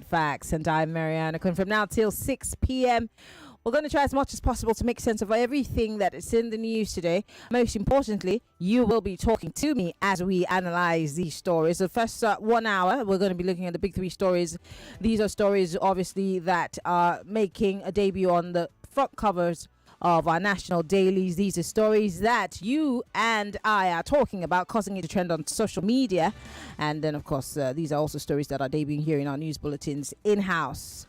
Facts, and I'm Maryann Okon. From now till 6 p.m. we're going to try as much as possible to make sense of everything that is in the news today. Most importantly, you will be talking to me as we analyze these stories. The first 1 hour, we're going to be looking at the big three stories. These are stories, obviously, that are making a debut on the front covers of our national dailies. These are stories that you and I are talking about, causing it to trend on social media. And then, of course, these are also stories that are debuting here in our news bulletins in-house.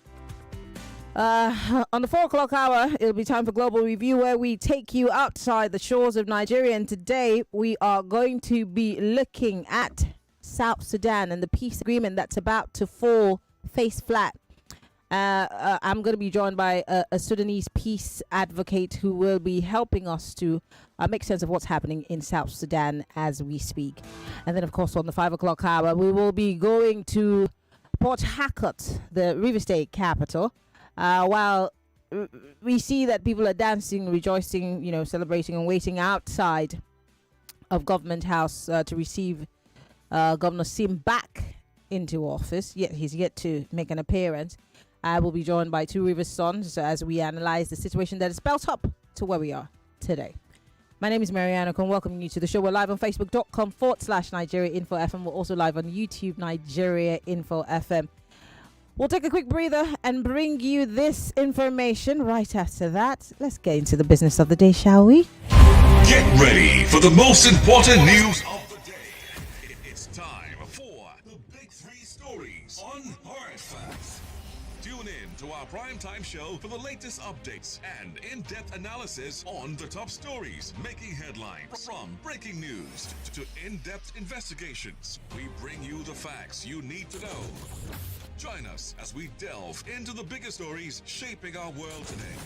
On the 4 o'clock hour, it'll be time for Global Review, where we take you outside the shores of Nigeria. And today, we are going to be looking at South Sudan and the peace agreement that's about to fall face flat. I'm going to be joined by a Sudanese peace advocate who will be helping us to make sense of what's happening in South Sudan as we speak. And then, of course, on the 5 o'clock hour, we will be going to Port Harcourt, the River State capital, while we see that people are dancing, rejoicing, celebrating and waiting outside of Government House to receive Governor Sim back into office. Yet he's yet to make an appearance. I will be joined by Two Rivers Sons as we analyze the situation that is built up to where we are today. My name is Maryann Okon. Welcoming you to the show. We're live on Facebook.com/Nigeria Info FM. We're also live on YouTube, Nigeria Info FM. We'll take a quick breather and bring you this information right after that. Let's get into the business of the day, shall we? Get ready for the most important news of the day. It's time for the Big Three Stories on Hard Facts. Tune in to our primetime show for the latest updates and in-depth analysis on the top stories making headlines. From breaking news to in-depth investigations, we bring you the facts you need to know. Join us as we delve into the biggest stories shaping our world today.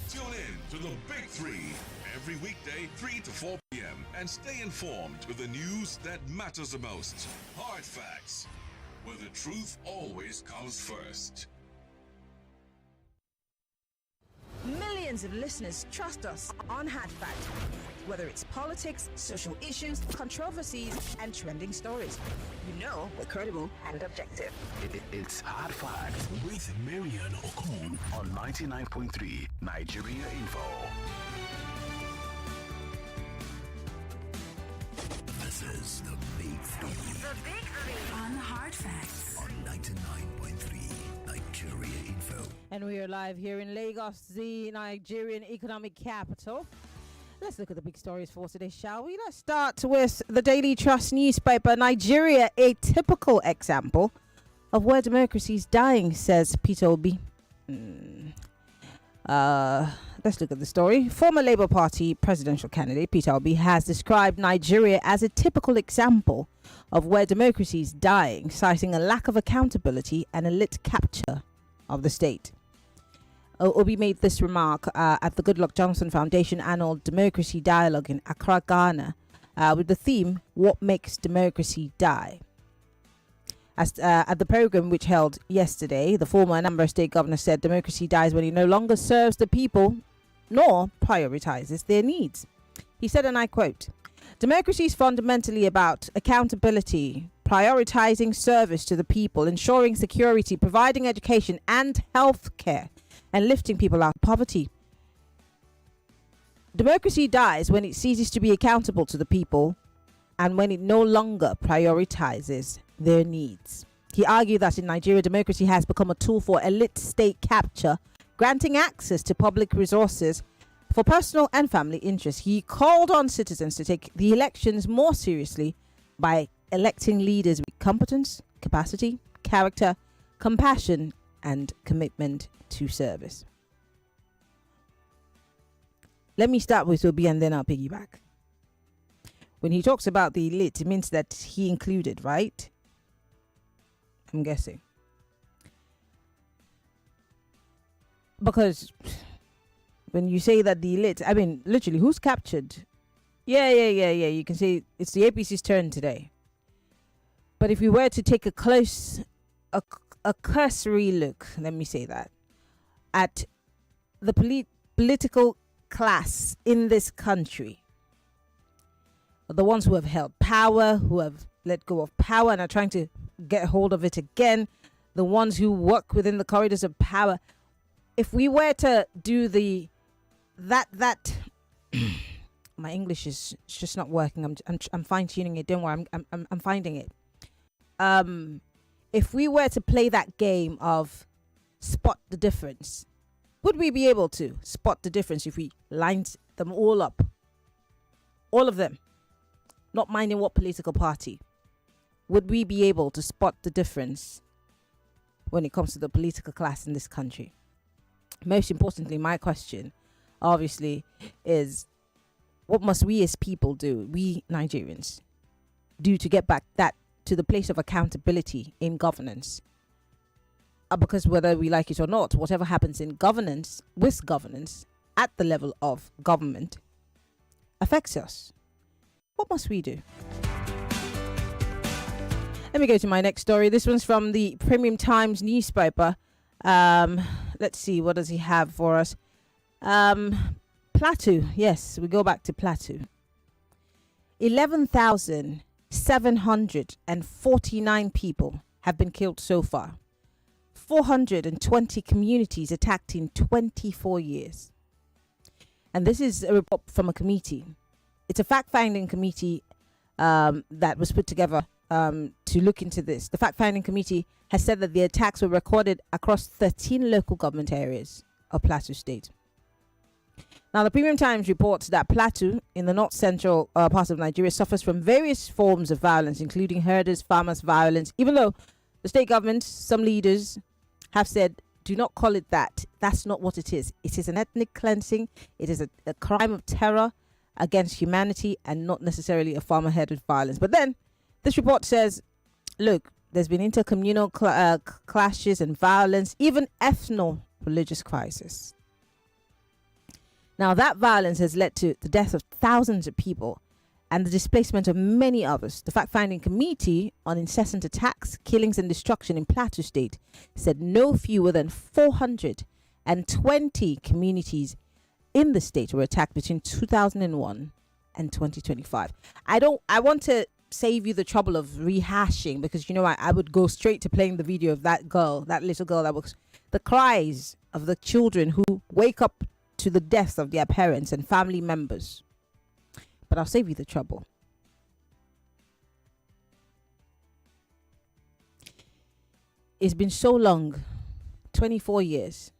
Tune in to the Big Three every weekday, 3 to 4 p.m. and stay informed with the news that matters the most. Hard Facts, where the truth always comes first. Millions of listeners trust us on Hard Fact. Whether it's politics, social issues, controversies, and trending stories, we're credible and objective. It's Hard Facts with Maryann Okon on 99.3 Nigeria Info. This is the Big Three. The Big Three On Hard Facts on 99.3 Nigeria Info. And we are live here in Lagos, the Nigerian economic capital. Let's look at the big stories for today, shall we? Let's start with the Daily Trust newspaper. Nigeria, a typical example of where democracy is dying, says Peter Obi. Let's look at the story. Former Labour Party presidential candidate Peter Obi has described Nigeria as a typical example of where democracy is dying, citing a lack of accountability and elite capture of the state. Obi made this remark at the Goodluck Johnson Foundation annual Democracy Dialogue in Accra, Ghana, with the theme, What Makes Democracy Die? At the program, which held yesterday, the former Anambra State governor said democracy dies when it no longer serves the people nor prioritizes their needs. He said, and I quote, "Democracy is fundamentally about accountability, prioritizing service to the people, ensuring security, providing education and health care, and lifting people out of poverty. Democracy dies when it ceases to be accountable to the people and when it no longer prioritizes their needs." He argued that in Nigeria, democracy has become a tool for elite state capture, granting access to public resources for personal and family interests. He called on citizens to take the elections more seriously by electing leaders with competence, capacity, character, compassion, and commitment to service. Let me start with Obi and then I'll piggyback. When he talks about the elite, it means that he included, right? I'm guessing. Because when you say that the elite, I mean, literally, who's captured? Yeah. You can say it's the APC's turn today. But if we were to take a cursory look, let me say that, at the political class in this country, the ones who have held power, who have let go of power and are trying to get hold of it again, the ones who work within the corridors of power. If we were to do that my English is just not working. I'm fine tuning it. Don't worry. I'm finding it. If we were to play that game of spot the difference, would we be able to spot the difference if we lined them all up? All of them, not minding what political party. Would we be able to spot the difference when it comes to the political class in this country? Most importantly, my question, obviously, is what must we as people do, we Nigerians, do to get back that to the place of accountability in governance? Because whether we like it or not, whatever happens in governance, with governance, at the level of government, affects us. What must we do? Let me go to my next story. This one's from the Premium Times newspaper. Let's see, what does he have for us? Plateau. Yes, we go back to Plateau. 11,749 people have been killed so far. 420 communities attacked in 24 years. And this is a report from a committee. It's a fact-finding committee that was put together to look into this. The fact-finding committee has said that the attacks were recorded across 13 local government areas of Plateau State. Now, the Premium Times reports that Plateau, in the north-central part of Nigeria, suffers from various forms of violence, including herders, farmers violence, even though the state government, some leaders have said, do not call it that. That's not what it is. It is an ethnic cleansing. It is a crime of terror against humanity and not necessarily a farmer-herded violence. But then this report says, look, there's been intercommunal clashes and violence, even ethno-religious crisis. Now, that violence has led to the death of thousands of people and the displacement of many others. The fact-finding committee on incessant attacks, killings and destruction in Plateau State said no fewer than 420 communities in the state were attacked between 2001 and 2025. I want to save you the trouble of rehashing, because I would go straight to playing the video of that little girl that was the cries of the children who wake up to the deaths of their parents and family members. But I'll save you the trouble. It's been so long, 24 years.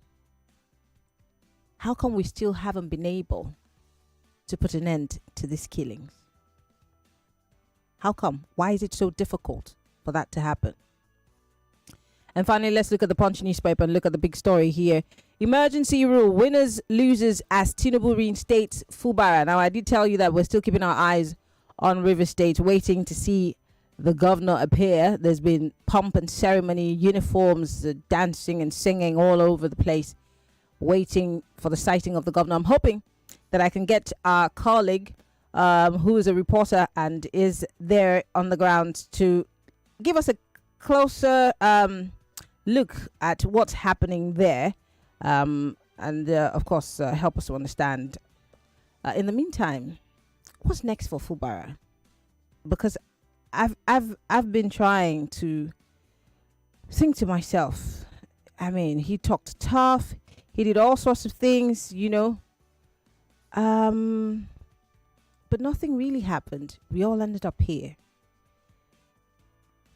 How come we still haven't been able to put an end to these killings? How come? Why is it so difficult for that to happen? And finally, let's look at the Punch newspaper and look at the big story here. Emergency rule, winners, losers as Tinubu reinstates Fubara. Now, I did tell you that we're still keeping our eyes on River State, waiting to see the governor appear. There's been pomp and ceremony, uniforms, dancing and singing all over the place, waiting for the sighting of the governor. I'm hoping that I can get our colleague, who is a reporter and is there on the ground, to give us a closer look at what's happening there, and of course help us to understand. In the meantime, what's next for Fubara? Because I've been trying to think to myself. I mean, he talked tough. He did all sorts of things, but nothing really happened. We all ended up here.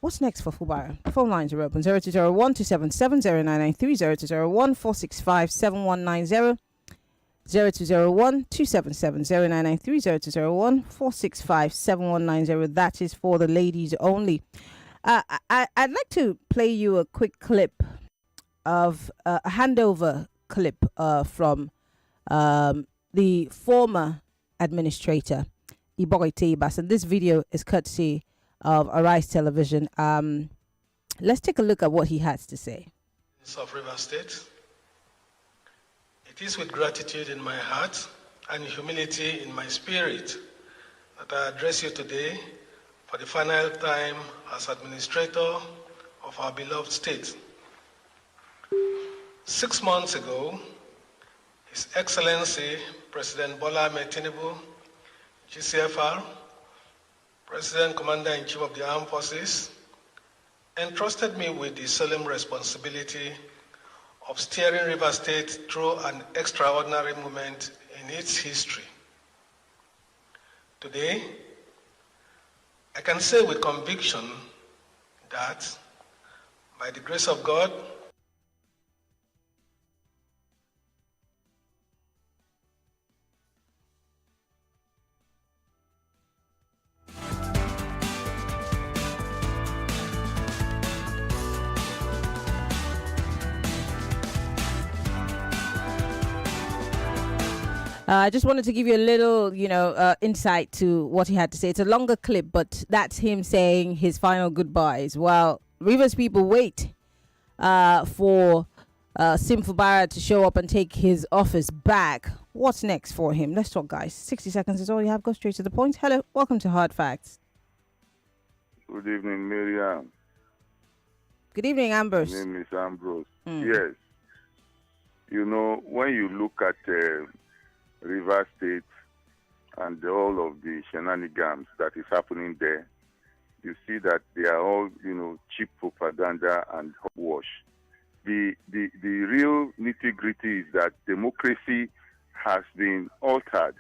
What's next for Fubara? The phone lines are open. 0201 277 0993, 0201 465 7190, 0201 277 0993, 0201 465 7190. That is for the ladies only. I'd like to play you a quick clip of a handover clip from the former administrator, Iboy Teibas, and this video is courtesy of Arise Television. Let's take a look at what he has to say. Of River State, it is with gratitude in my heart and humility in my spirit that I address you today for the final time as administrator of our beloved state. 6 months ago, His Excellency President Bola Ahmed Tinubu, GCFR, President Commander-in-Chief of the Armed Forces, entrusted me with the solemn responsibility of steering River State through an extraordinary moment in its history. Today, I can say with conviction that, by the grace of God, I just wanted to give you a little, insight to what he had to say. It's a longer clip, but that's him saying his final goodbyes. While Rivers people wait for Simple Barra to show up and take his office back. What's next for him? Let's talk, guys. 60 seconds is all you have. Go straight to the point. Hello, welcome to Hard Facts. Good evening, Maryann. Good evening, Ambrose. My name is Ambrose. Yes. When you look at River State and all of the shenanigans that is happening there, you see that they are all, cheap propaganda and hogwash. The real nitty-gritty is that democracy has been altered.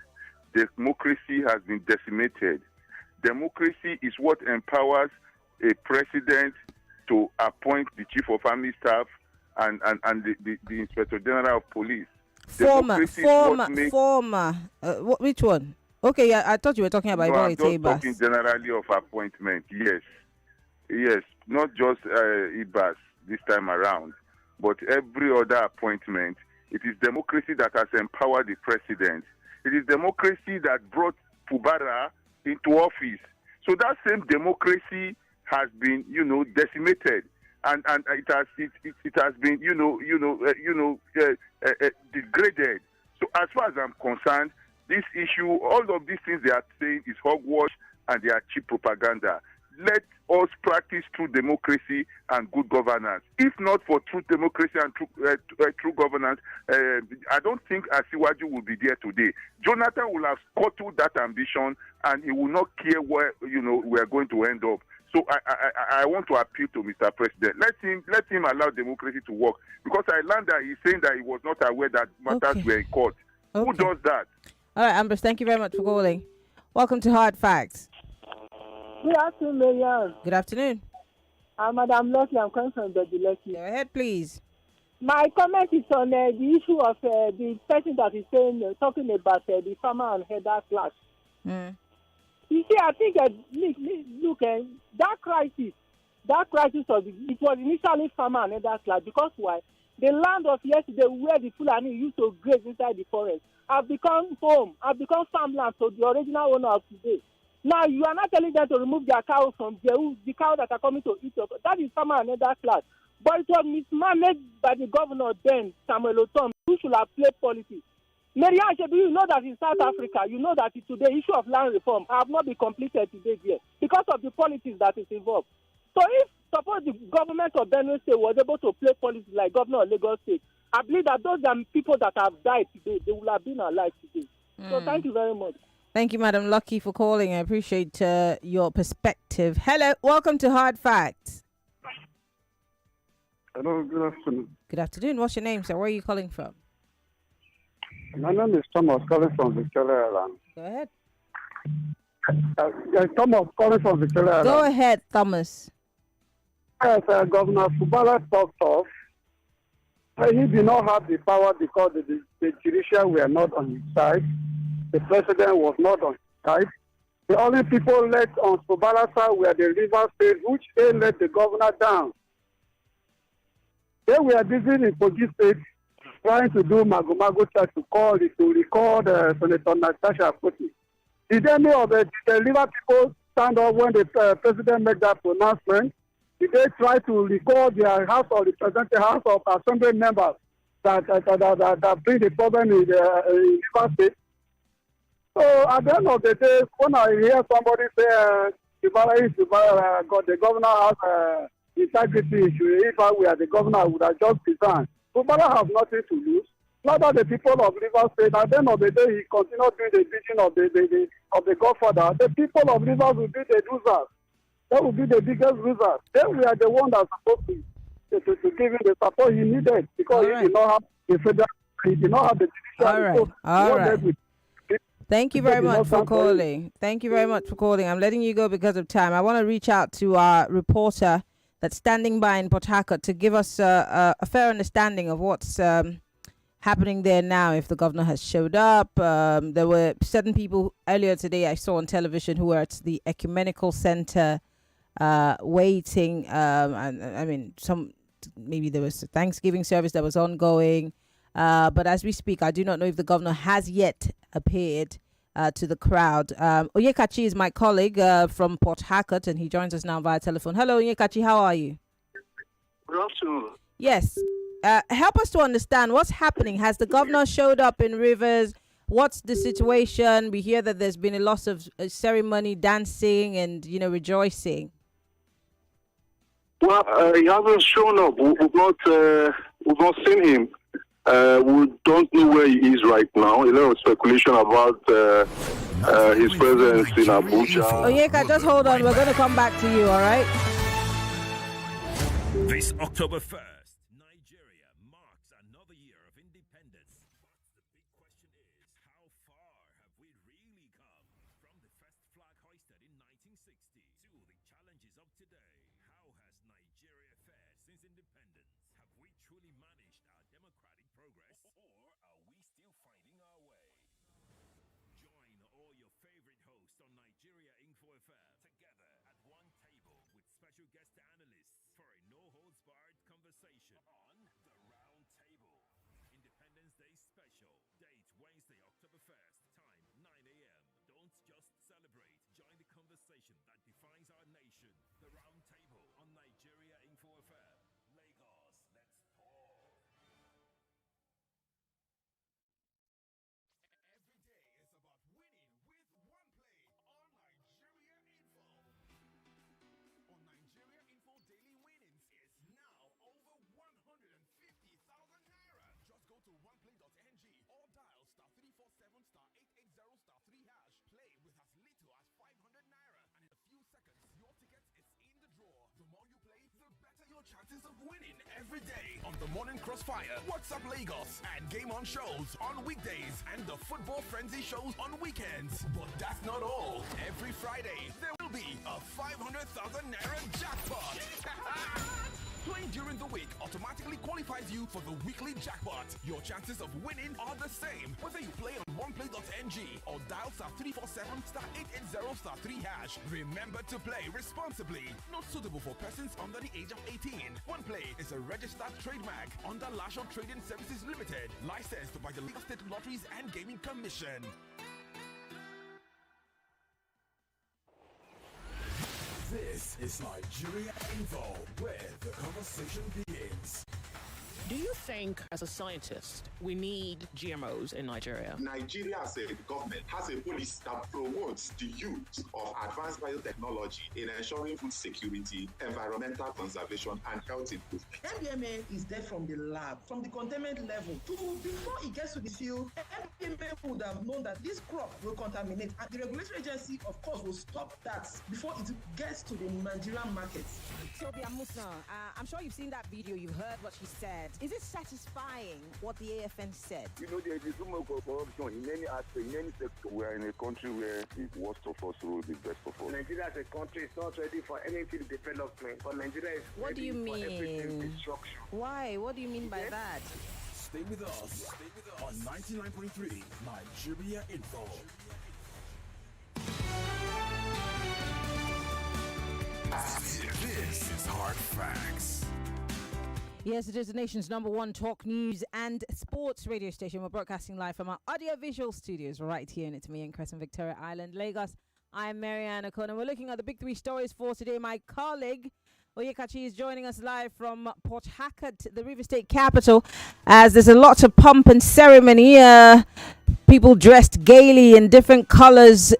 Democracy has been decimated. Democracy is what empowers a president to appoint the chief of army staff and the inspector general of police. Which one? Okay, yeah, I thought you were talking about I'm just talking generally of appointment. Yes, not just IBAS this time around, but every other appointment. It is democracy that has empowered the president. It is democracy that brought Fubara into office. So that same democracy has been, decimated, and it has been, degraded. So as far as I'm concerned, this issue, all of these things they are saying is hogwash and they are cheap propaganda. Let us practice true democracy and good governance. If not for true democracy and true governance, I don't think Asiwaju will be there today. Jonathan will have scuttled that ambition, and he will not care where we are going to end up. So I want to appeal to Mr. President. Let him allow democracy to work, because I learned that he's saying that he was not aware that matters were in court. Okay. Who does that? All right, Ambrose, thank you very much for calling. Welcome to Hard Facts. Good afternoon, Maryann. Good afternoon. I'm Madam Lucky. I'm coming from the Lucky. Go ahead, please. My comment is on the issue of the person that is talking about the farmer and header class. You see, I think look, that crisis it was initially farmer and header class, because why? The land of yesterday, where the Fulani used to graze inside the forest, have become home, have become farmland to the original owner of today. Now, you are not telling them to remove their cows from the cows that are coming to eat up. That is farmer and other class. But it was mismanaged by the governor then, Samuel Otom, who should have played politics. Maryann, you know that in South Africa, you know that today issue of land reform have not been completed today yet because of the politics that is involved. So if, suppose the government of Benue State was able to play politics like governor of Lagos State, I believe that those are people that have died today, they will have been alive today. So thank you very much. Thank you, Madam Lucky, for calling. I appreciate your perspective. Hello, welcome to Hard Facts. Hello, good afternoon. Good afternoon. What's your name, sir? Where are you calling from? My name is Thomas, calling from Victoria Island. Go ahead. Thomas, calling from Victoria Island. Go ahead, Thomas. Yes, Governor Fubara talked off. He did not have the power because the judiciary were not on his side. The president was not on his side. The only people left on Fubara's side were the River State, which they let the governor down. They were busy in Kogi State trying to do Mago Church to record Senator Natasha Akpoti. Did any of the River people stand up when the president made that pronouncement? Did they try to record their House of Representatives, House of Assembly members that bring the problem in the River State? So at the end of the day, when I hear somebody say the governor has integrity issue, if I were the governor, I would have just resigned. Fubara has nothing to lose. Not that the people of River State, at the end of the day, he continued doing the vision of the Godfather. The people of Rivers will be the losers. That would be the biggest loser. Then we are the one that's supposed to give him the support he needed because he did not have the federal, he did not have the judiciary. All right. Thank you very much for calling. Thank you very much for calling. I'm letting you go because of time. I want to reach out to our reporter that's standing by in Port Harcourt to give us a fair understanding of what's happening there now, if the governor has showed up. There were certain people earlier today I saw on television who were at the Ecumenical Center waiting. And I mean, maybe there was a Thanksgiving service that was ongoing. But as we speak, I do not know if the governor has yet appeared to the crowd. Onyekachi is my colleague from Port Harcourt, and he joins us now via telephone. Hello, Onyekachi, how are you? Good afternoon. Yes. Help us to understand what's happening. Has the governor showed up in Rivers? What's the situation? We hear that there's been a loss of ceremony, dancing, and rejoicing. Well, he hasn't shown up. We've not seen him. We don't know where he is right now. A lot of speculation about his presence in Abuja. Onyeka, just hold on. We're going to come back to you, all right? This October 1st, Nigeria marks another year of independence. But the big question is, how far have we really come? From the first flag hoisted in 1960 to the challenges of today, how has Nigeria fared since independence? Have we truly managed our democratic progress, or are we still finding our way? Join all your favorite hosts on Nigeria Info FM together at one table with special guest analysts for a no-holds-barred conversation on The Round Table. Independence Day special. Date Wednesday, October 1st. Time 9 a.m. Don't just celebrate. Join the conversation that defines our nation. The Round Table on Nigeria Info FM. Lagos, let's talk. Every day is about winning with one play on Nigeria Info. On Nigeria Info, daily winnings is now over 150,000 naira. Just go to oneplay.ng or dial *347 *880 *3#. Play with as little as 500 naira, and in a few seconds, your ticket is in the draw. The more you play, the better your chances of winning every day. On the Morning Crossfire, WhatsApp Lagos, and Game On shows on weekdays, and the Football Frenzy shows on weekends. But that's not all. Every Friday, there will be a 500,000 naira jackpot. Playing during the week automatically qualifies you for the weekly jackpot. Your chances of winning are the same, whether you play on oneplay.ng or dial *347 *880 *3#. Remember to play responsibly. Not suitable for persons under the age of 18. OnePlay is a registered trademark under Lasho Trading Services Limited, licensed by the Lagos State Lotteries and Gaming Commission. This is Nigeria Info, where the conversation begins. Do you think, as a scientist, we need GMOs in Nigeria? Nigeria, as a government, has a policy that promotes the use of advanced biotechnology in ensuring food security, environmental conservation, and health improvement. MDMA is there from the lab, from the containment level. Before it gets to the field, MDMA would have known that this crop will contaminate, and the regulatory agency, of course, will stop that before it gets to the Nigerian market. Toby Amusa, I'm sure you've seen that video, you've heard what she said. Is it satisfying what the AFN said? There is so much corruption in any aspect, in any sector. We are in a country where the worst of us rule the best of us. Nigeria as a country is not ready for anything development, but Nigeria is what do you mean? Why? What do you mean by that? Stay with us on 99.3 Nigeria Info. This is Hard Facts. Yes, it is the nation's #1 talk news and sports radio station. We're broadcasting live from our audiovisual studios right here in Maryann Okon, Victoria Island, Lagos. I'm Maryann Okon, and we're looking at the big three stories for today. My colleague Onyekachi is joining us live from Port Harcourt, the River State capital, as there's a lot of pomp and ceremony. People dressed gaily in different colors,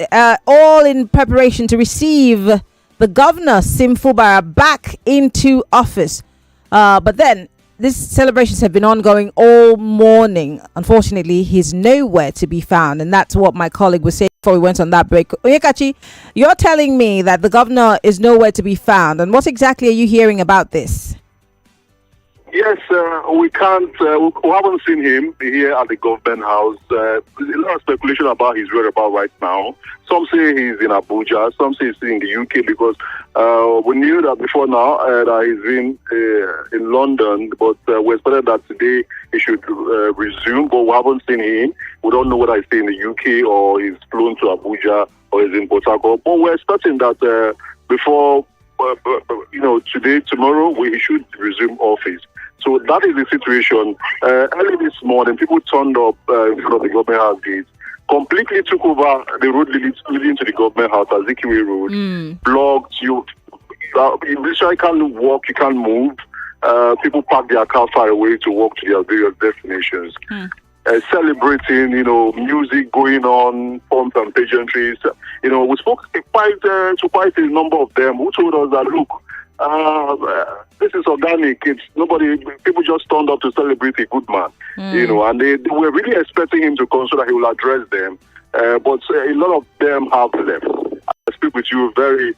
all in preparation to receive the governor, Sim Fubara, back into office. But then these celebrations have been ongoing all morning. Unfortunately, he's nowhere to be found, and that's what my colleague was saying before we went on that break. Onyekachi, you're telling me that the governor is nowhere to be found, and what exactly are you hearing about this? Yes, we can't. We haven't seen him here at the government house. There's a lot of speculation about his whereabouts right now. Some say he's in Abuja. Some say he's in the UK because we knew that before now that he's been in London. But we expected that today he should resume. But we haven't seen him. We don't know whether he's in the UK or he's flown to Abuja or he's in Port Harcourt. But we're expecting that before. Today, tomorrow, he should resume office. So that is the situation. Early this morning, people turned up in front of the government house gate, completely took over the road leading to the government house, Azikiwe Road, blocked. You literally can't walk, you can't move. People park their car far away to walk to their various destinations. Celebrating, music going on, pomps and pageantries. We spoke to quite a number of them who told us that, look, this is organic. People just turned up to celebrate a good man, and they were really expecting him to come so that he will address them. But a lot of them have left. I speak with you, very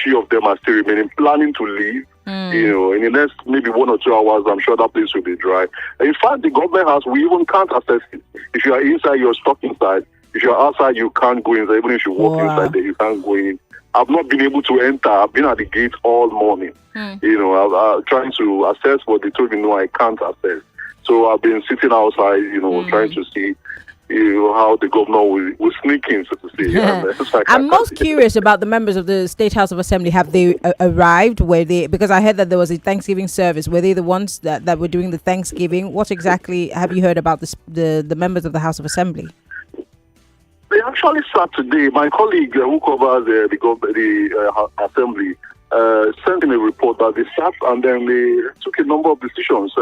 few of them are still remaining, planning to leave. In the next maybe 1 or 2 hours, I'm sure that place will be dry. In fact, the government house, we even can't access it. If you are inside, you're stuck inside. If you're outside, you can't go inside. Even if you walk inside there, you can't go in. I've not been able to enter. I've been at the gate all morning. I'm trying to access, but they told me, no, I can't access. So I've been sitting outside, trying to see how the governor will sneak in, so to say. Yeah. I'm most curious about the members of the State House of Assembly. Have they arrived? Because I heard that there was a Thanksgiving service. Were they the ones that were doing the Thanksgiving? What exactly have you heard about the members of the House of Assembly? They actually sat today. My colleague who covers the Assembly sent in a report that they sat and then they took a number of decisions,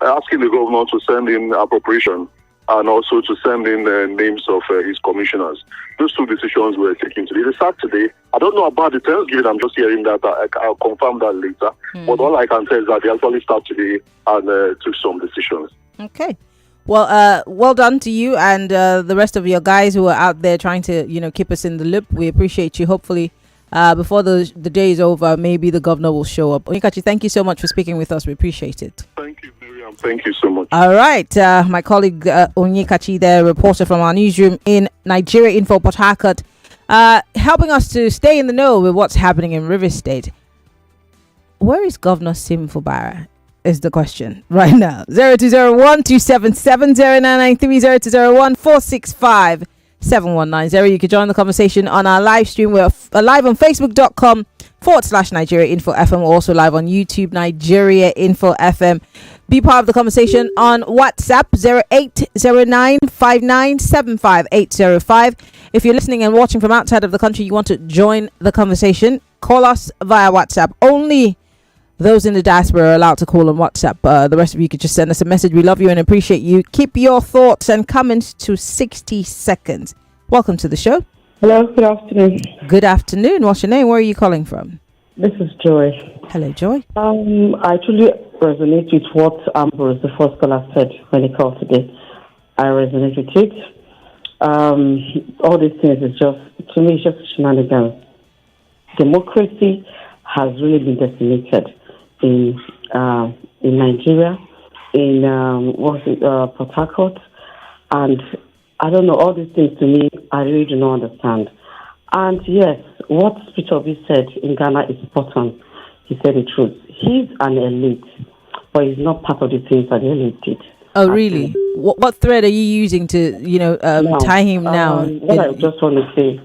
asking the governor to send in appropriation and also to send in names of his commissioners. Those two decisions were taken today. They sat today. I don't know about the Thanksgiving. I'm just hearing that. I'll confirm that later. But all I can say is that they actually sat today and took some decisions. Okay. Well, well done to you and the rest of your guys who are out there trying to, keep us in the loop. We appreciate you. Hopefully, before the day is over, maybe the governor will show up. Onyekachi, thank you so much for speaking with us. We appreciate it. Thank you, Miriam. Thank you so much. All right. My colleague Onyekachi, the reporter from our newsroom in Nigeria Info Port Harcourt, helping us to stay in the know with what's happening in Rivers State. Where is Governor Sim Fubara? Is the question right now. 0201-277-0993, 0201-465-7190. You can join the conversation on our live stream. We're live on facebook.com/Nigeria Info FM. We're also live on YouTube, Nigeria Info FM. Be part of the conversation on WhatsApp 08095975-805. If you're listening and watching from outside of the country, you want to join the conversation, call us via WhatsApp. Only those in the diaspora are allowed to call on WhatsApp. The rest of you could just send us a message. We love you and appreciate you. Keep your thoughts and comments to 60 seconds. Welcome to the show. Hello, good afternoon. Good afternoon. What's your name? Where are you calling from? This is Joy. Hello, Joy. I truly resonate with what Ambrose, the first caller, said when he called today. I resonate with it. All these things is just, to me, it's just shenanigans. Democracy has really been decimated in Nigeria, in Port Harcourt, and I don't know, all these things to me, I really do not understand. And yes, what Peter Obi said in Ghana is spot on. He said the truth. He's an elite, but he's not part of the things that the elite did. Oh, really? What thread are you using to, tie him now? What I just want to say,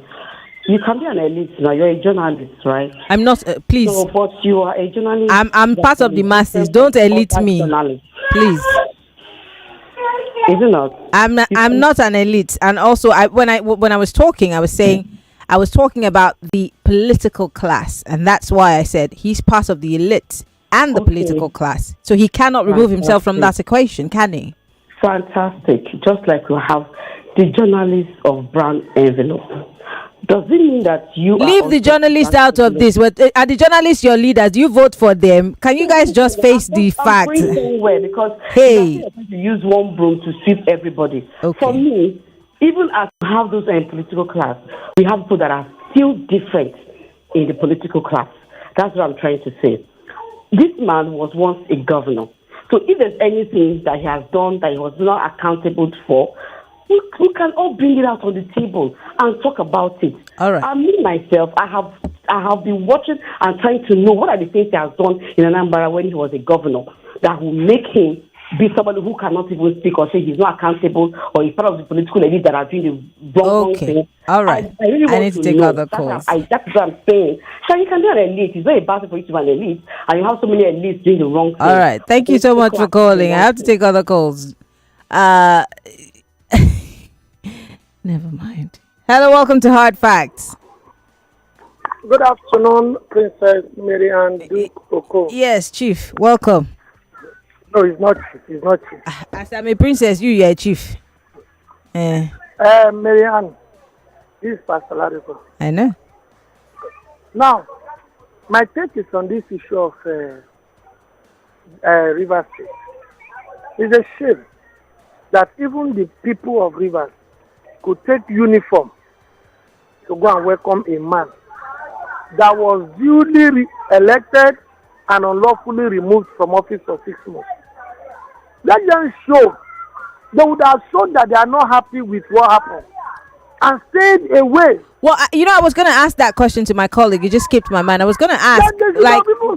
you can be an elite now. You're a journalist, right? I'm not. Please. So, but you are a journalist. I'm part of the masses. Don't elite me, please. Is it not? I'm not an elite. And also, when I was talking, I was saying I was talking about the political class, and that's why I said he's part of the elite and the political class. So he cannot remove himself from that equation, can he? Fantastic. Just like we have the journalists of brown envelope. does it mean that you leave the journalists out of this? But are the journalists your leaders? Do you vote for them? Can you guys just face the fact? I'm going somewhere because hey, you're going to use one broom to sweep everybody. Okay. For me, even as we have those political class, we have people that are still different in the political class. That's what I'm trying to say. This man was once a governor. So if there's anything that he has done that he was not accountable for, we can all bring it out on the table and talk about it. All right. Me myself, I have been watching and trying to know what are the things he has done in Anambra when he was a governor that will make him be somebody who cannot even speak or say he's not accountable or he's part of the political elite that are doing the wrong thing. All right. I really want need to to take know. other calls. That's what I'm saying. So you can be an elite. It's very bad for you to be an elite, and you have so many elites doing the wrong thing. All right. Thank you so much for calling. I have to take other calls. Never mind. Hello, welcome to Hard Facts. Good afternoon, Princess Maryann Okon. Yes, Chief. Welcome. No, it's not Chief. It's not Chief. As I'm a princess, you're Chief. Maryann, this is Pastor Ladipo. I know. Now, my take is on this issue of Rivers State. It's a shame that even the people of Rivers could take uniform to go and welcome a man that was duly elected and unlawfully removed from office for 6 months. Let them show. They would have shown that they are not happy with what happened and stayed away. Well, I was going to ask that question to my colleague. It just skipped my mind. I was going to ask,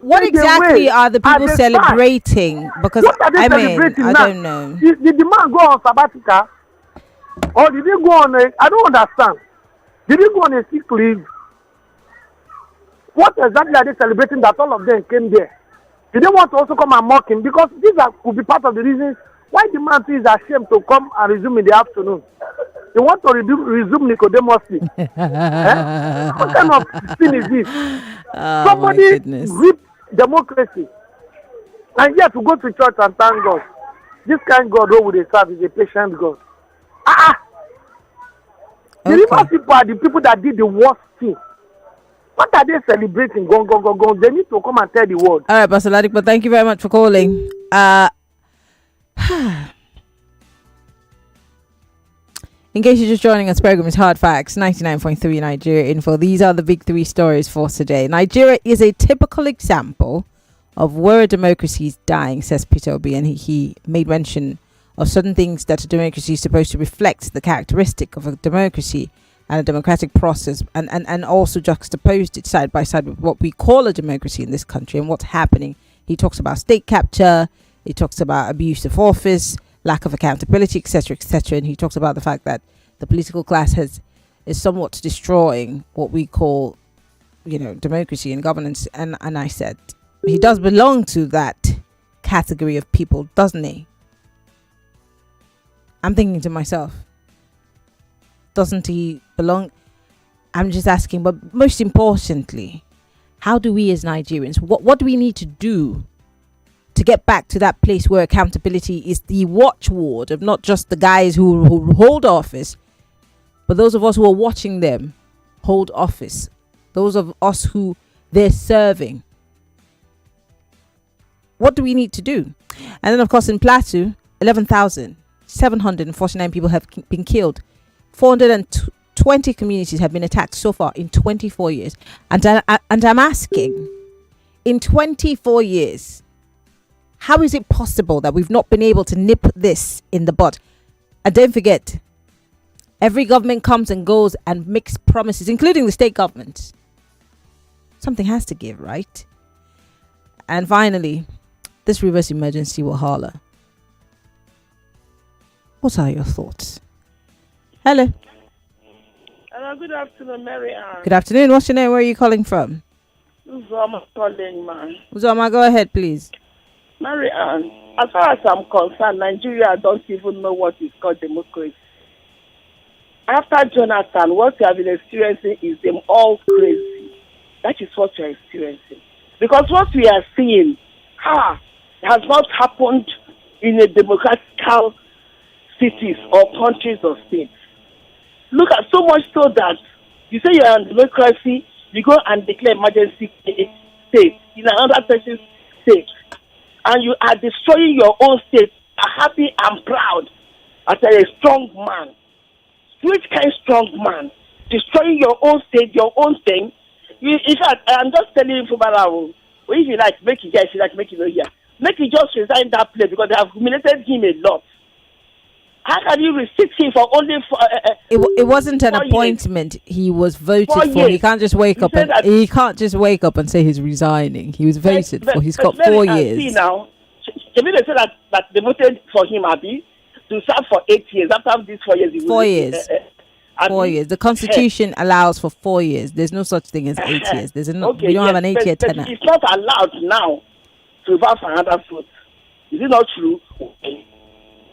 what exactly are the people celebrating? Because what are they celebrating I now? don't know. Did the man go on sabbatical? Or did he go on I don't understand. Did he go on a sick leave? What exactly are they celebrating that all of them came there? Did they want to also come and mock him? Because these could be part of the reasons why the man is ashamed to come and resume in the afternoon. They want to resume Nicodemously. What kind of thing is this? Somebody ripped democracy. And yet to go to church and thank God. This kind of God who would they serve is a patient God. The river people are the people that did the worst thing. What are they celebrating? Go. They need to come and tell the world. All right, Pastor Ladipo, thank you very much for calling. In case you're just joining us, program is Hard Facts, 99.3 Nigeria Info. These are the big 3 stories for today. Nigeria is a typical example of where a democracy is dying, says Peter Obi, and he made mention of certain things that a democracy is supposed to reflect the characteristic of a democracy and a democratic process, and also juxtaposed it side by side with what we call a democracy in this country and what's happening. He talks about state capture, he talks about abuse of office, lack of accountability, etc., etc., and he talks about the fact that the political class is somewhat destroying what we call, democracy and governance. And I said, he does belong to that category of people, doesn't he? I'm thinking to myself, doesn't he belong? I'm just asking, but most importantly, how do we as Nigerians, what do we need to do to get back to that place where accountability is the watchword of not just the guys who hold office, but those of us who are watching them hold office, those of us who they're serving? What do we need to do? And then, of course, in Plateau, 11,749 people have been killed. 420 communities have been attacked so far in 24 years. And I'm asking, in 24 years, how is it possible that we've not been able to nip this in the bud? And don't forget, every government comes and goes and makes promises, including the state government. Something has to give, right? And finally, this reverse emergency will holler. What are your thoughts? Hello. Hello, good afternoon, Maryann. Good afternoon. What's your name? Where are you calling from? Uzoma calling, man. Uzoma, go ahead, please. Maryann, as far as I'm concerned, Nigeria don't even know what is called democracy. After Jonathan, what we have been experiencing is them all crazy. That is what we are experiencing. Because what we are seeing has not happened in a democratical cities or countries or states. Look at so much so that You say you're on democracy, you go and declare emergency state in another person's state, and you are destroying your own state. Are happy and proud as a strong man. Which kind of strong man? Destroying your own state, your own thing. In fact, I'm just telling you, Fubara, if you like, make it here. If you like, make it here. Make it just resign that place because they have humiliated him a lot. How can you restrict him for only for? It wasn't an appointment. Years. He was voted for. Years. He can't just wake up and say he's resigning. He was voted for. He's got 4 years. See now, they said that they voted for him, Abi, to serve for 8 years. After these 4 years, 4 years. 4 years. The Constitution allows for 4 years. There's no such thing as 8 years. There's we don't have an 8-year tenure. It's not allowed now to vote for another vote. Is it not true?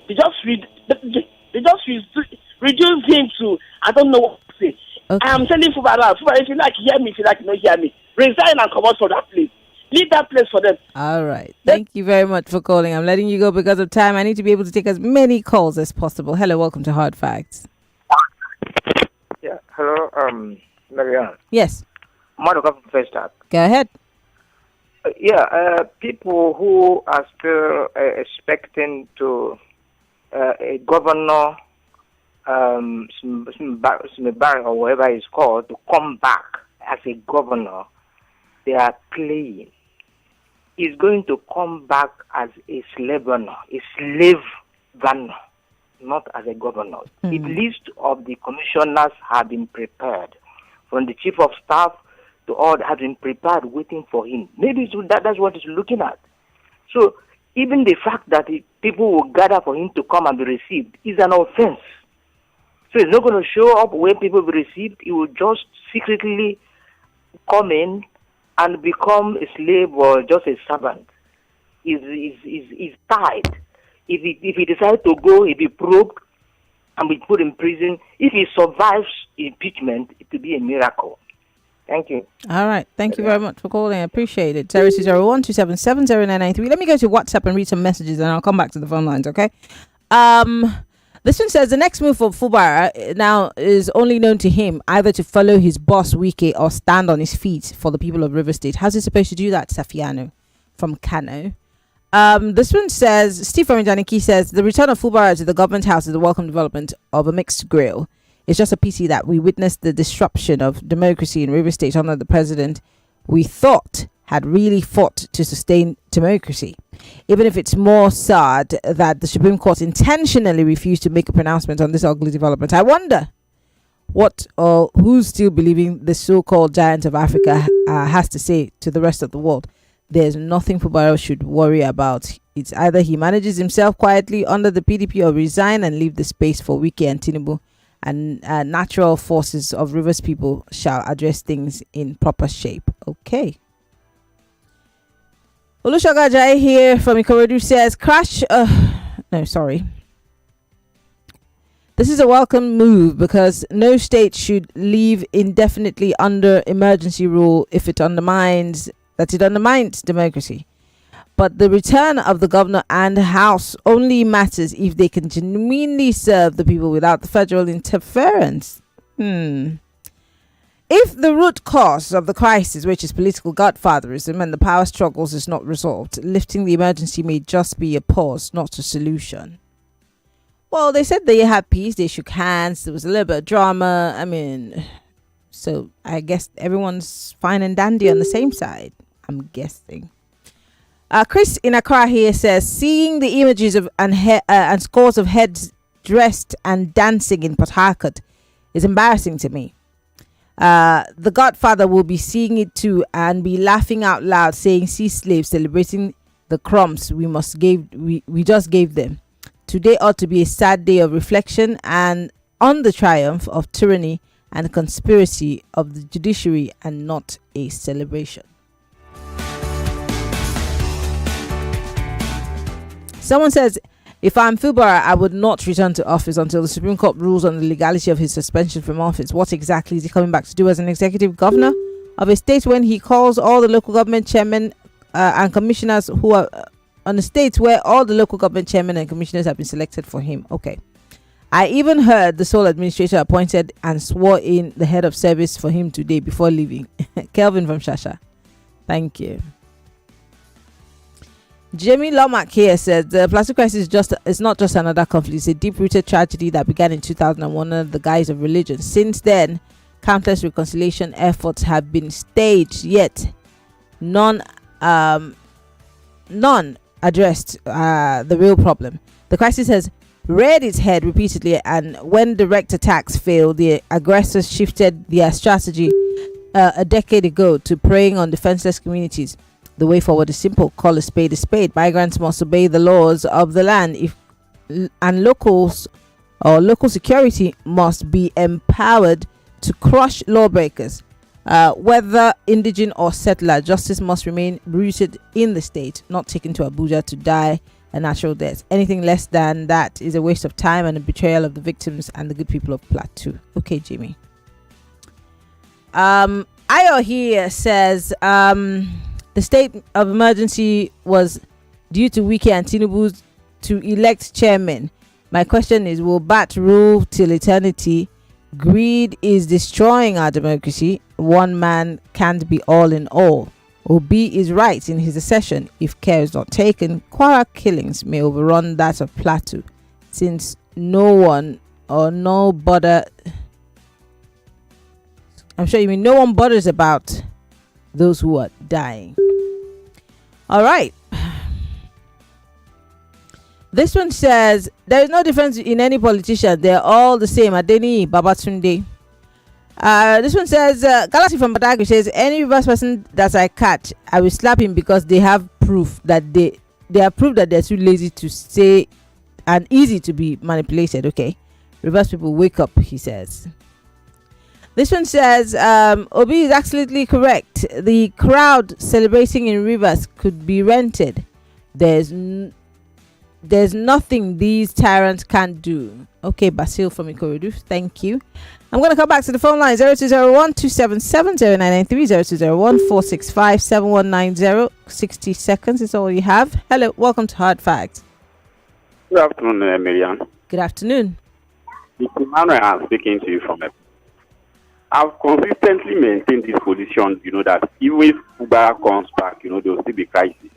They just reduce him to I don't know what to say. Okay. I'm telling Fubara, if you like, hear me. If you like, not hear me. Resign and come out from that place. Leave that place for them. All right. Thank you very much for calling. I'm letting you go because of time. I need to be able to take as many calls as possible. Hello, welcome to Hard Facts. Yeah. Hello, Maryann. Yes. Maryann Okon from First Up. Go ahead. People who are still expecting to a governor, Smibari or whatever it's called, to come back as a governor, they are playing. He's going to come back as a slave owner, not as a governor. The list of the commissioners have been prepared, from the chief of staff to all have been prepared, waiting for him. Maybe that's what he's looking at. So even the fact that people will gather for him to come and be received is an offense. So he's not going to show up when people will be received. He will just secretly come in and become a slave or just a servant. He's tied. If he decides to go, he'll be probed and be put in prison. If he survives impeachment, it will be a miracle. Thank you. All right. Thank you very much for calling. I appreciate it. 0201277093. Let me go to WhatsApp and read some messages and I'll come back to the phone lines, okay? This one says the next move for Fubara now is only known to him either to follow his boss Wike or stand on his feet for the people of River State. How's he supposed to do that, Safiano from Kano? This one says, Steve from Janiki says, the return of Fubara to the government house is a welcome development of a mixed grill. It's just a pity that we witnessed the disruption of democracy in River State under the president we thought had really fought to sustain democracy. Even if it's more sad that the Supreme Court intentionally refused to make a pronouncement on this ugly development. I wonder what or who's still believing the so-called giant of Africa has to say to the rest of the world. There's nothing Fubara should worry about. It's either he manages himself quietly under the PDP or resign and leave the space for Wike and Tinubu, and natural forces of Rivers people shall address things in proper shape. Okay. Olushagajai here from Ikorodu says, this is a welcome move because no state should leave indefinitely under emergency rule if it undermines democracy. But the return of the governor and house only matters if they can genuinely serve the people without the federal interference. If the root cause of the crisis, which is political godfatherism and the power struggles, is not resolved, lifting the emergency may just be a pause, not a solution. Well, they said they had peace, they shook hands, there was a little bit of drama. So I guess everyone's fine and dandy on the same side, I'm guessing. Chris in Accra here says, seeing the images of and scores of heads dressed and dancing in Port Harcourt is embarrassing to me. The Godfather will be seeing it too and be laughing out loud, saying, "See slaves celebrating the crumbs we just gave them." Today ought to be a sad day of reflection and on the triumph of tyranny and conspiracy of the judiciary, and not a celebration. Someone says, if I'm Fubara, I would not return to office until the Supreme Court rules on the legality of his suspension from office. What exactly is he coming back to do as an executive governor of a state when he calls all the local government chairmen and commissioners who are on the states where all the local government chairmen and commissioners have been selected for him? Okay. I even heard the sole administrator appointed and swore in the head of service for him today before leaving. Kelvin from Shasha. Thank you. Jamie Lomack here said the plastic crisis is not just another conflict. It's a deep-rooted tragedy that began in 2001 under the guise of religion. Since then, countless reconciliation efforts have been staged, yet none addressed the real problem. The crisis has reared its head repeatedly, and when direct attacks failed, the aggressors shifted their strategy a decade ago to preying on defenseless communities. The way forward is simple: call a spade a spade. Migrants must obey the laws of the land, and local security must be empowered to crush lawbreakers. Whether indigene or settler, justice must remain rooted in the state, not taken to Abuja to die a natural death. Anything less than that is a waste of time and a betrayal of the victims and the good people of Plateau. Okay, Jimmy. Ayo here says the state of emergency was due to Wiki and Tinubu to elect chairman. My question is, will Bat rule till eternity? Greed is destroying our democracy. One man can't be all in all. Obi is right in his assertion. If care is not taken, Kwara killings may overrun that of Plateau, since no one bothers about those who are dying. All right. This one says there is no difference in any politician. They're all the same. Adeni Babatunde. This one says Galati from Badagry says any reverse person that I catch, I will slap him because they have proof that they have proof that they're too lazy to say and easy to be manipulated. Okay, reverse people, wake up, he says. This one says Obi is absolutely correct. The crowd celebrating in Rivers could be rented. There's nothing these tyrants can't do. Okay, Basil from Ikorodu, thank you. I'm going to come back to the phone line 0201 277 0993 0201 465 7190. 60 seconds is all you have. Hello, welcome to Hard Facts. Good afternoon, Maryann. Good afternoon. It's Emmanuel. I'm speaking to you from I've consistently maintained this position, that even if Mubarak comes back, there will still be crisis.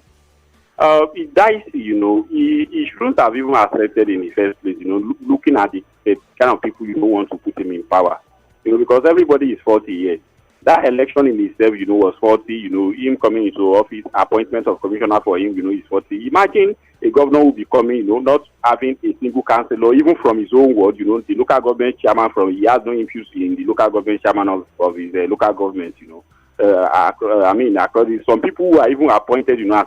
It dies, he shouldn't have even accepted in the first place, looking at the kind of people you don't want to put him in power, because everybody is 40 years. That election in itself, was 40, him coming into office, appointment of commissioner for him, is 40. Imagine a governor will be coming, not having a single councillor, even from his own ward, the local government chairman he has no influence in the local government chairman of his local government, some people who are even appointed, as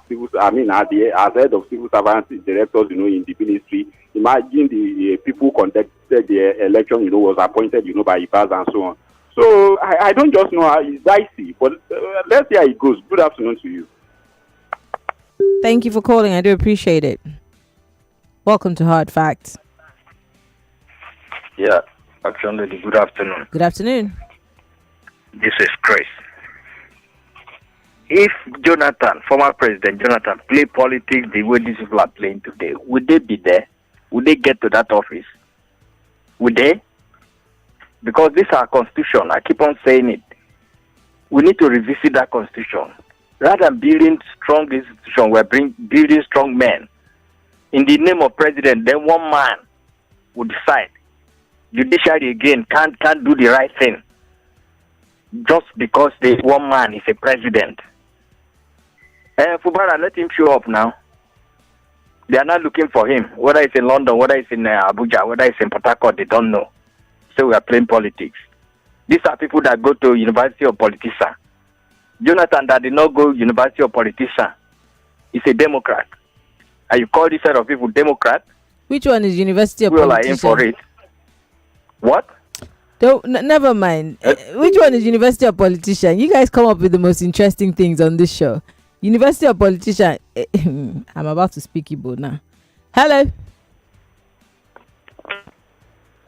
head of civil servants, directors, in the ministry. Imagine the people who conducted the election, was appointed, by Ibaz and so on. So I don't just know how it's dicey, but let's see how it goes. Good afternoon to you. Thank you for calling. I do appreciate it. Welcome to Hard Facts. Yeah, actually, good afternoon. Good afternoon. This is Chris. If former President Jonathan, play politics the way these people are playing today, would they be there? Would they get to that office? Would they? Because this is our constitution. I keep on saying it. We need to revisit that constitution. Rather than building strong institutions, we're building strong men. In the name of president, then one man will decide. Judiciary again can't do the right thing. Just because one man is a president. Fubara, let him show up now. They are not looking for him. Whether it's in London, whether it's in Abuja, whether it's in Port Harcourt, they don't know. So we are playing politics. These are people that go to University of Politician. Jonathan that did not go University of Politician is a Democrat. And you call this set of people Democrat? Which one is University of Politician? Politician? We all are in for it. What? Never mind. Which one is University of Politician? You guys come up with the most interesting things on this show. University of Politician. I'm about to speak Igbo now. Hello.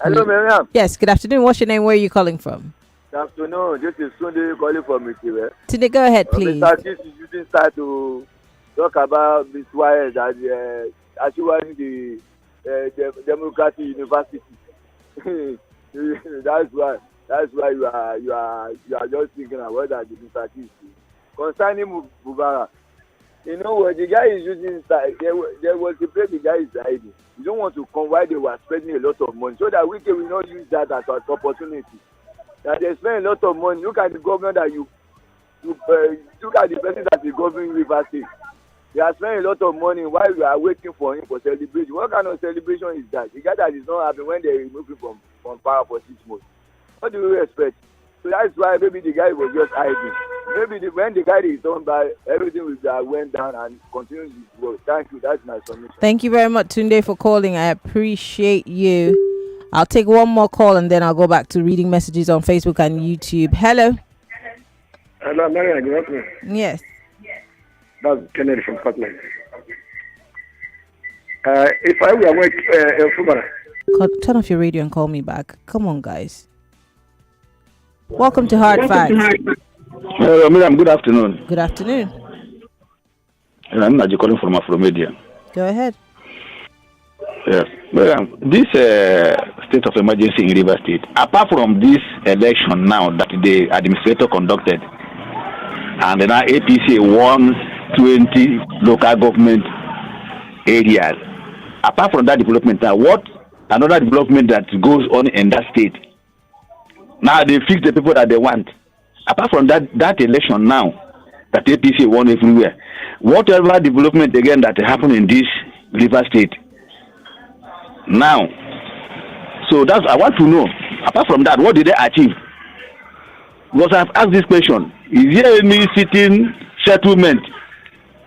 Hello, Maryann. Yes, good afternoon. What's your name? Where are you calling from? Good afternoon. This is Sunday calling from Ikiwe. Today, go ahead, please. This is using start to talk about this wire that actually the Democratic University. That's why you are just thinking about that the statistics. Concerning Mubarak, you know what the guy is using, there was a place the guy is hiding. You don't want to come while they were spending a lot of money, so that we will not use that as an opportunity. That they spend a lot of money. Look at the government that look at the person that is governing River State. They are spending a lot of money while we are waiting for him for celebration. What kind of celebration is that? The guy that is not happy when they remove him from power for 6 months. What do you expect? So that's why maybe the guy was just hiding. Maybe when the guy is done by, everything will went down and continues his work. Thank you. That's my submission. Thank you very much, Tunde, for calling. I appreciate you. I'll take one more call and then I'll go back to reading messages on Facebook and YouTube. Hello. Hello, Maryann. Good afternoon. Yes. That's Kennedy from Scotland. If I were awake, Turn off your radio and call me back. Come on, guys. Welcome to Hard Facts. Hello, madam. Good afternoon. Good afternoon. I'm Naji calling from Afromedia. Go ahead. Yes, madam. This state of emergency in River State, apart from this election now that the administrator conducted, and then our APC won 20 local government areas. Apart from that development, now what another development that goes on in that state? Now they fix the people that they want. Apart from that election now that APC won everywhere, whatever development again that happened in this River State now. So that's I want to know. Apart from that, what did they achieve? Because I've asked this question: is there any sitting settlement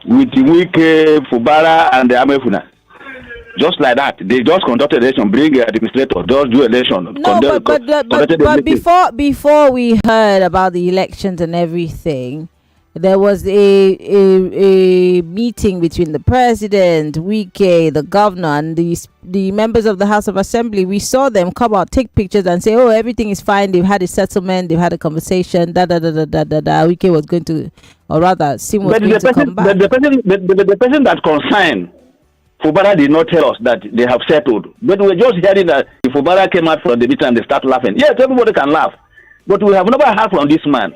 with Wike, Fubara, and the Amefuna? Just like that, they just conducted election, bring an administrator, just do election. No, but before we heard about the elections and everything, there was a meeting between the president, Wike, the governor, and the members of the House of Assembly. We saw them come out, take pictures, and say, "Oh, everything is fine. They've had a settlement. They've had a conversation." Wike was going to, or rather, Sim was going to come back. The person that concerned Fubara did not tell us that they have settled. But we were just hearing that if Fubara came out from the meeting and they start laughing. Yes, everybody can laugh. But we have never heard from this man.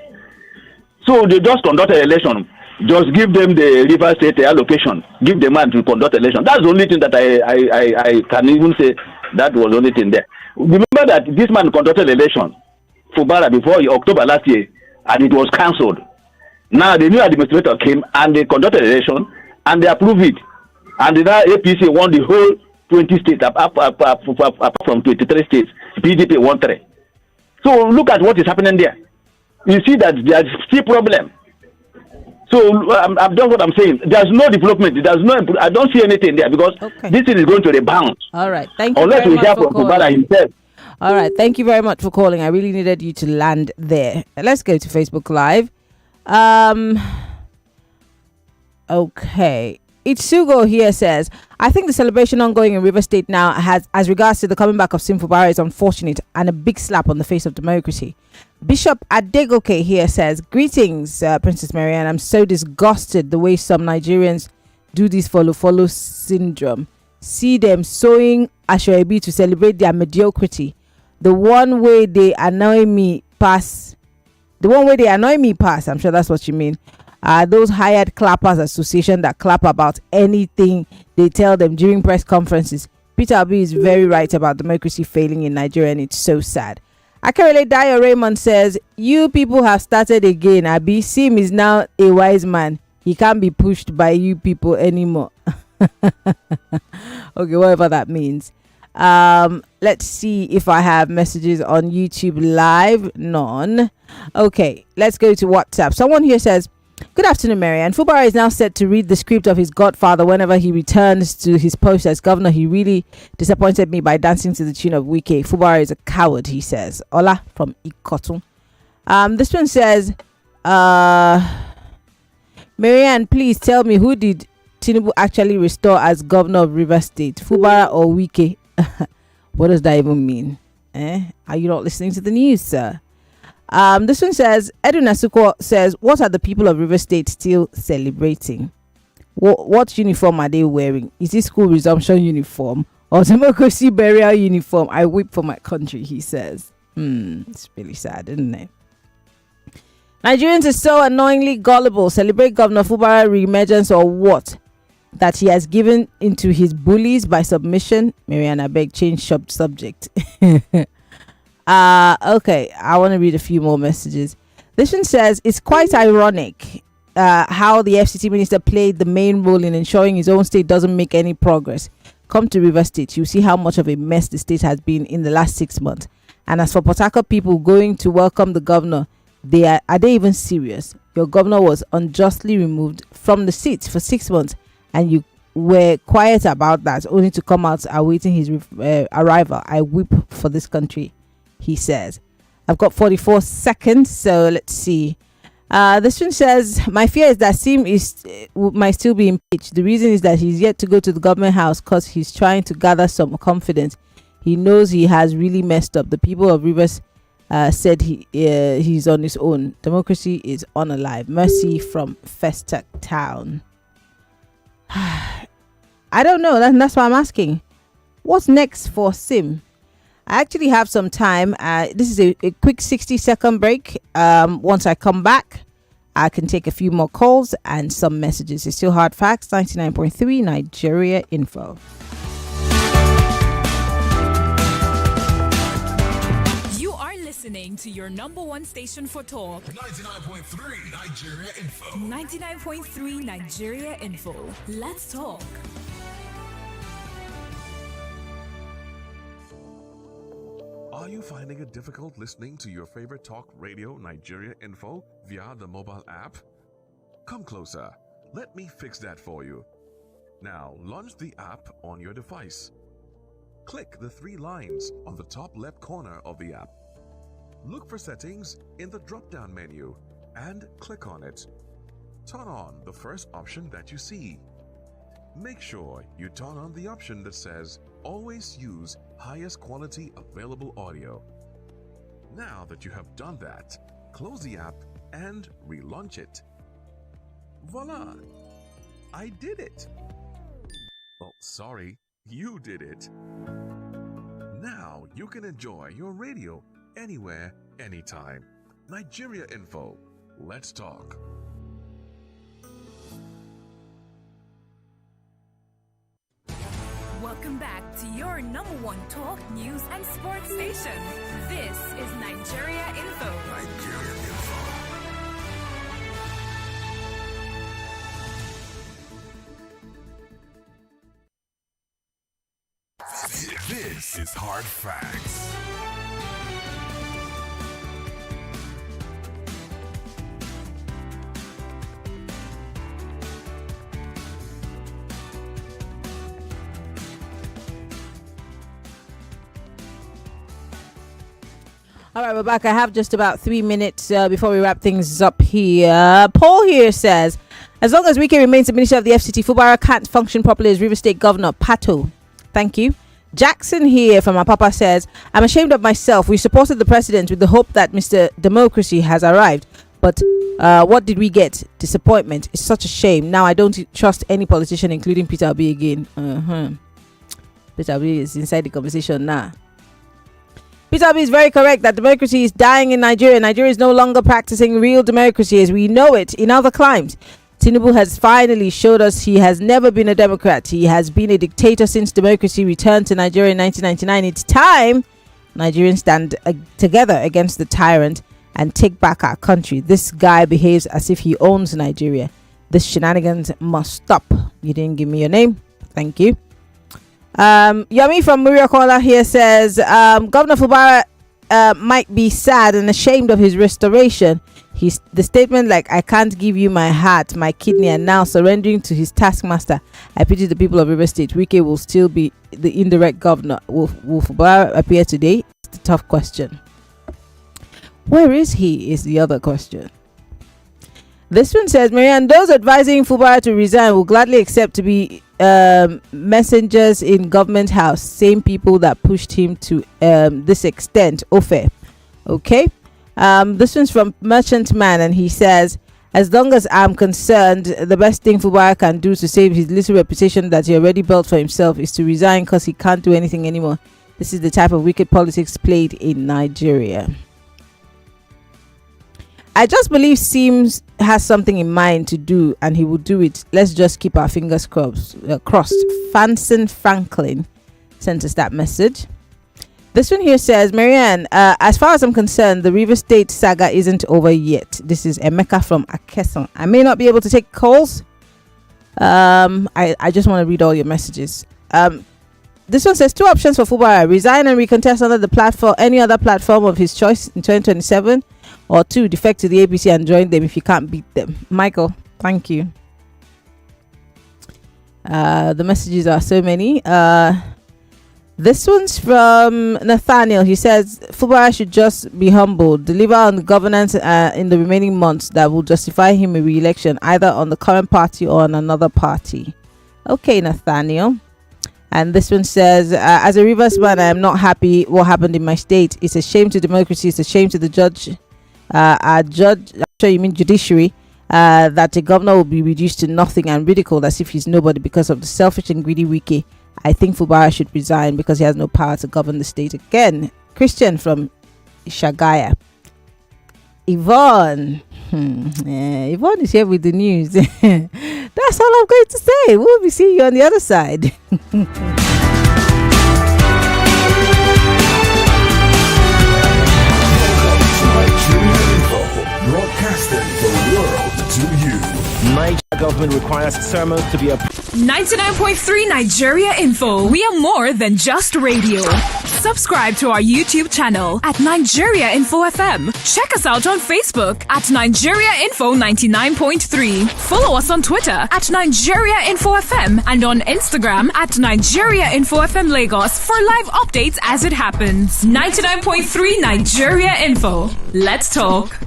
So they just conduct an election. Just give them the River State allocation. Give the man to conduct election. That's the only thing that I can even say that was the only thing there. Remember that this man conducted election, Fubara, before October last year, and it was cancelled. Now the new administrator came and they conducted election and they approved it. And the APC won the whole 20 states, apart from 23 states. PDP won 3. So look at what is happening there. You see that there's still problem. So I've done what I'm saying. There's no development. I don't see anything there because this thing is going to rebound. All right, thank you. Unless we hear from Kubara himself. All right, thank you very much for calling. I really needed you to land there. Let's go to Facebook Live. Okay. Itsugo here says, I think the celebration ongoing in River State now as regards to the coming back of Sim Fubara is unfortunate and a big slap on the face of democracy. Bishop Adegoke here says, greetings, Princess Maryann. I'm so disgusted the way some Nigerians do this follow syndrome. See them sewing Ashoebi to celebrate their mediocrity. The one way they annoy me pass. I'm sure that's what you mean. Those hired clappers association that clap about anything they tell them during press conferences. Peter Obi is very right about democracy failing in Nigeria, and it's so sad. Akerele Dio Raymond says, you people have started again. Abi Sim is now a wise man. He can't be pushed by you people anymore. Okay, whatever that means. Let's see if I have messages on YouTube Live. None. Okay, let's go to WhatsApp. Someone here says, good afternoon, Maryann. Fubara is now set to read the script of his godfather whenever he returns to his post as governor. He really disappointed me by dancing to the tune of Wike. Fubara is a coward, he says. Ola from Ikotun. This one says, Maryann, please tell me, who did Tinubu actually restore as governor of River State? Fubara or Wike? What does that even mean? Are you not listening to the news, sir? This one says, Edwin Asuko says, what are the people of River State still celebrating? What uniform are they wearing? Is it school resumption uniform or democracy burial uniform. I weep for my country, he says. It's really sad, isn't it? Nigerians are so annoyingly gullible. Celebrate Governor Fubara re-emergence or what? That he has given into his bullies by submission. Maryann, I beg, change subject. Okay, I want to read a few more messages. This one says, it's quite ironic how the FCT minister played the main role in ensuring his own state doesn't make any progress. Come to River State, you see how much of a mess the state has been in the last 6 months. And as for Port Harcourt people going to welcome the governor, are they even serious? Your governor was unjustly removed from the seat for 6 months, and you were quiet about that, only to come out awaiting his arrival. I weep for this country, he says. I've got 44 seconds, so let's see. This one says, my fear is that Sim might still be impeached. The reason is that he's yet to go to the government house because he's trying to gather some confidence. He knows he has really messed up. The people of Rivers said he's on his own. Democracy is unalive. Mercy from Festac Town. I don't know. That's why I'm asking. What's next for Sim? I actually have some time. This is a quick 60-second break. Once I come back, I can take a few more calls and some messages. It's still Hard Facts, 99.3 Nigeria Info. You are listening to your number one station for talk. 99.3 Nigeria Info. 99.3 Nigeria Info. Let's talk. Are you finding it difficult listening to your favorite talk radio Nigeria Info via the mobile app? Come closer. Let me fix that for you. Now, launch the app on your device. Click the 3 lines on the top left corner of the app. Look for settings in the drop-down menu and click on it. Turn on the first option that you see. Make sure you turn on the option that says always use highest quality available audio. Now that you have done that, close the app and relaunch it. Voila! I did it! Oh, sorry, you did it. Now you can enjoy your radio anywhere, anytime. Nigeria Info. Let's talk. Welcome back to your number one talk, news, and sports station. This is Nigeria Info. Nigeria Info. This is Hard Facts. All right, we're back. I have just about 3 minutes before we wrap things up here. Paul here says, as long as Wike remains the minister of the FCT, Fubara can't function properly as River State Governor. Pato. Thank you. Jackson here from Apapa says, I'm ashamed of myself. We supported the president with the hope that Mr. Democracy has arrived. But what did we get? Disappointment. It's such a shame. Now I don't trust any politician, including Peter Obi again. Peter Obi is inside the conversation now. Peter Obi is very correct that democracy is dying in Nigeria. Nigeria is no longer practicing real democracy as we know it in other climes. Tinubu has finally showed us he has never been a Democrat. He has been a dictator since democracy returned to Nigeria in 1999. It's time Nigerians stand together against the tyrant and take back our country. This guy behaves as if he owns Nigeria. This shenanigans must stop. You didn't give me your name. Thank you. Yami from Maryann Okon here says, Governor Fubara might be sad and ashamed of his restoration. The statement like, I can't give you my heart, my kidney, and now surrendering to his taskmaster. I pity the people of River State. Wike will still be the indirect governor. Will Fubara appear today? It's the tough question. Where is he is the other question. This one says, Maryann, those advising Fubara to resign will gladly accept to be messengers in government house. Same people that pushed him to this extent. Ofe. Okay. This one's from Merchant Man, and he says, As long as I'm concerned, the best thing Fubara can do to save his little reputation that he already built for himself is to resign because he can't do anything anymore. This is the type of wicked politics played in Nigeria. I just believe Sims has something in mind to do and he will do it. Let's just keep our fingers crossed. Fanson Franklin sent us that message. This one here says, Maryann, as far as I'm concerned, the River State saga isn't over yet. This is Emeka from Akeson. I may not be able to take calls. I just want to read all your messages. This one says 2 options for Fubara: resign and recontest under the platform, any other platform of his choice in 2027, or 2, defect to the APC and join them if you can't beat them. Michael, thank you. The messages are so many. This one's from Nathaniel. He says Fubara should just be humble, deliver on the governance in the remaining months that will justify him a re-election, either on the current party or on another party. Okay, Nathaniel. And this one says, as a Rivers man, I am not happy what happened in my state. It's a shame to democracy. It's a shame to the judge. I'm sure you mean judiciary. That a governor will be reduced to nothing and ridiculed as if he's nobody because of the selfish and greedy wiki. I think Fubara should resign because he has no power to govern the state again. Christian from Shagaya. Yvonne. Yvonne is here with the news. That's all I'm going to say. We'll be seeing you on the other side. Broadcasting the world to you. Niger government requires sermons to be approved. 99.3 Nigeria Info. We are more than just radio. Subscribe to our YouTube channel at Nigeria Info FM. Check us out on Facebook at Nigeria Info 99.3. Follow us on Twitter at Nigeria Info FM and on Instagram at Nigeria Info FM Lagos for live updates as it happens. 99.3 Nigeria Info. Let's talk.